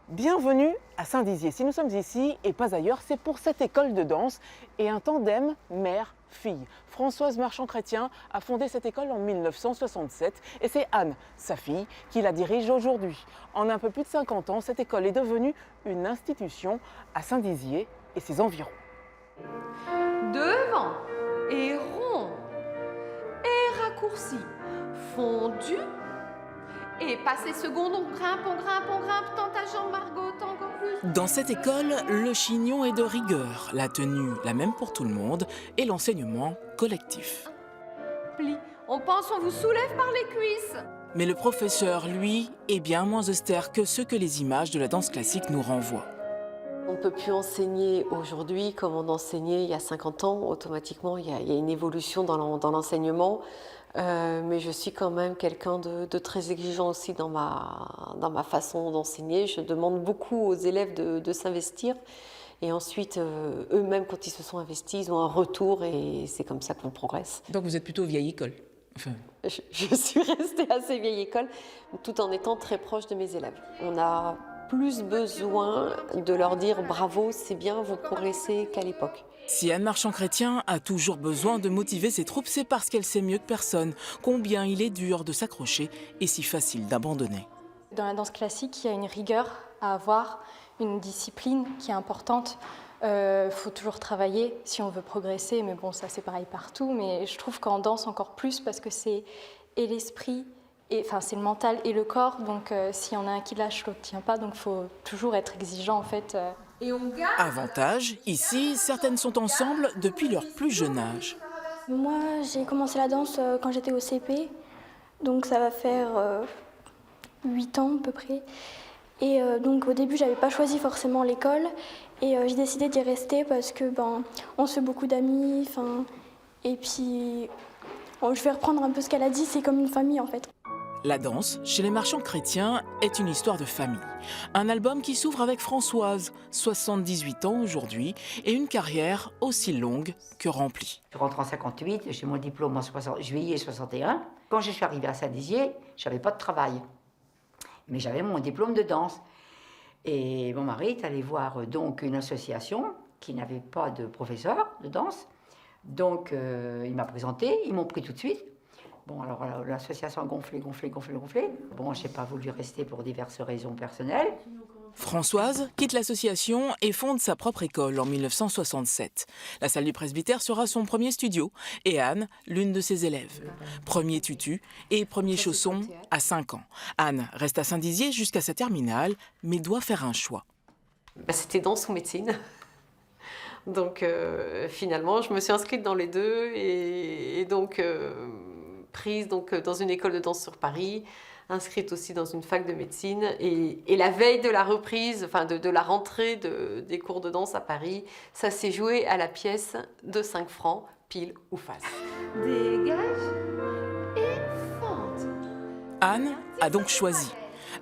Bienvenue à Saint-Dizier. Si nous sommes ici et pas ailleurs, c'est pour cette école de danse et un tandem mère-fille. Françoise Marchand-Chrétien a fondé cette école en 1967 et c'est Anne, sa fille, qui la dirige aujourd'hui. En un peu plus de 50 ans, cette école est devenue une institution à Saint-Dizier et ses environs. Devant et rond et raccourci, fondu et passé seconde, on grimpe, tends ta jambe Margot, encore plus. Dans cette école, le chignon est de rigueur, la tenue la même pour tout le monde et l'enseignement collectif. Pli, on pense on vous soulève par les cuisses. Mais le professeur, lui, est bien moins austère que ce que les images de la danse classique nous renvoient. On ne peut plus enseigner aujourd'hui comme on enseignait il y a 50 ans. Automatiquement, il y a une évolution dans l'enseignement. Mais je suis quand même quelqu'un de très exigeant aussi dans ma façon d'enseigner. Je demande beaucoup aux élèves de s'investir. Et ensuite, eux-mêmes, quand ils se sont investis, ils ont un retour et c'est comme ça qu'on progresse. Donc vous êtes plutôt vieille école. Je suis restée assez vieille école, tout en étant très proche de mes élèves. On a plus besoin de leur dire bravo, c'est bien, vous progressez qu'à l'époque. Si Anne Marchand-Chrétien a toujours besoin de motiver ses troupes, c'est parce qu'elle sait mieux que personne combien il est dur de s'accrocher et si facile d'abandonner. Dans la danse classique, il y a une rigueur à avoir, une discipline qui est importante. Faut toujours travailler si on veut progresser, mais bon, ça c'est pareil partout. Mais je trouve qu'en danse encore plus parce que c'est et l'esprit, enfin c'est le mental et le corps. Donc s'il y en a un qui lâche, l'autre tient pas. Donc il faut toujours être exigeant en fait. Et on garde. Avantage, ici, certaines sont ensemble depuis leur plus jeune âge. Moi, j'ai commencé la danse quand j'étais au CP, donc ça va faire 8 ans à peu près. Et donc au début, j'avais pas choisi forcément l'école et j'ai décidé d'y rester parce que on se fait beaucoup d'amis, et puis je vais reprendre un peu ce qu'elle a dit, c'est comme une famille en fait. La danse, chez les marchands chrétiens, est une histoire de famille. Un album qui s'ouvre avec Françoise, 78 ans aujourd'hui, et une carrière aussi longue que remplie. Je rentre en 58, j'ai mon diplôme en juillet 61. Quand je suis arrivée à Saint-Dizier, je n'avais pas de travail. Mais j'avais mon diplôme de danse. Et mon mari est allé voir donc une association qui n'avait pas de professeur de danse. Donc il m'a présenté, ils m'ont pris tout de suite. Bon, alors l'association a gonflé. Bon, je n'ai pas voulu rester pour diverses raisons personnelles. Françoise quitte l'association et fonde sa propre école en 1967. La salle du presbytère sera son premier studio et Anne, l'une de ses élèves. Premier tutu et premier chausson à 5 ans. Anne reste à Saint-Dizier jusqu'à sa terminale, mais doit faire un choix. C'était danse ou médecine. Donc finalement, je me suis inscrite dans les deux et donc prise dans une école de danse sur Paris, inscrite aussi dans une fac de médecine. Et la veille de la reprise, enfin de la rentrée des cours de danse à Paris, ça s'est joué à la pièce de 5 francs, pile ou face. Dégage et fente. Anne a donc choisi.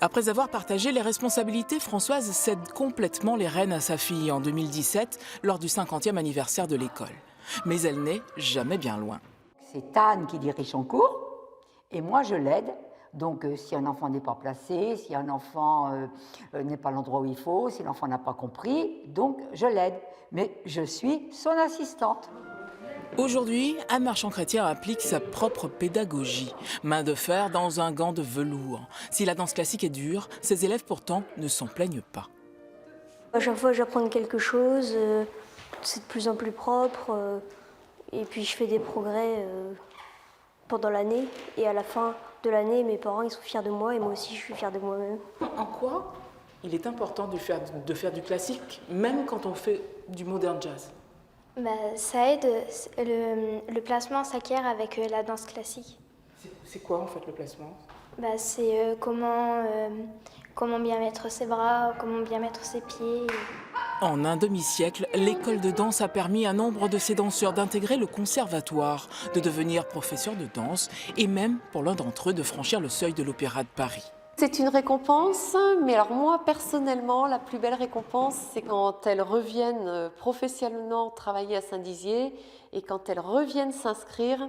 Après avoir partagé les responsabilités, Françoise cède complètement les rênes à sa fille en 2017 lors du 50e anniversaire de l'école. Mais elle n'est jamais bien loin. C'est Anne qui dirige son cours et moi je l'aide. Donc si un enfant n'est pas placé, si un enfant n'est pas à l'endroit où il faut, si l'enfant n'a pas compris, donc je l'aide. Mais je suis son assistante. Aujourd'hui, Anne Marchand-Chrétien applique sa propre pédagogie. Main de fer dans un gant de velours. Si la danse classique est dure, ses élèves pourtant ne s'en plaignent pas. À chaque fois, j'apprends quelque chose, c'est de plus en plus propre, et puis je fais des progrès pendant l'année. Et à la fin de l'année, mes parents ils sont fiers de moi et moi aussi je suis fière de moi-même. En quoi il est important de faire du classique, même quand on fait du modern jazz? Ça aide, le placement s'acquiert avec la danse classique. C'est quoi en fait le placement? C'est comment bien mettre ses bras, comment bien mettre ses pieds. En un demi-siècle, l'école de danse a permis à nombre de ces danseurs d'intégrer le conservatoire, de devenir professeurs de danse et même pour l'un d'entre eux de franchir le seuil de l'Opéra de Paris. C'est une récompense, mais alors moi personnellement, la plus belle récompense, c'est quand elles reviennent professionnellement travailler à Saint-Dizier et quand elles reviennent s'inscrire.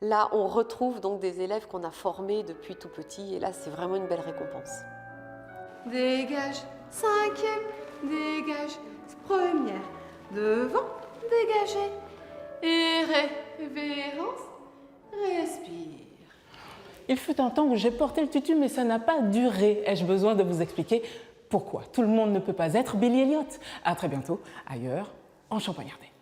Là, on retrouve donc des élèves qu'on a formés depuis tout petit et là, c'est vraiment une belle récompense. Dégage, cinquième, dégage. Première, devant, dégagez. Et révérence, respire. Il fut un temps où j'ai porté le tutu, mais ça n'a pas duré. Ai-je besoin de vous expliquer pourquoi? Tout le monde ne peut pas être Billy Elliot. À très bientôt, ailleurs, en Champagne-Ardenne.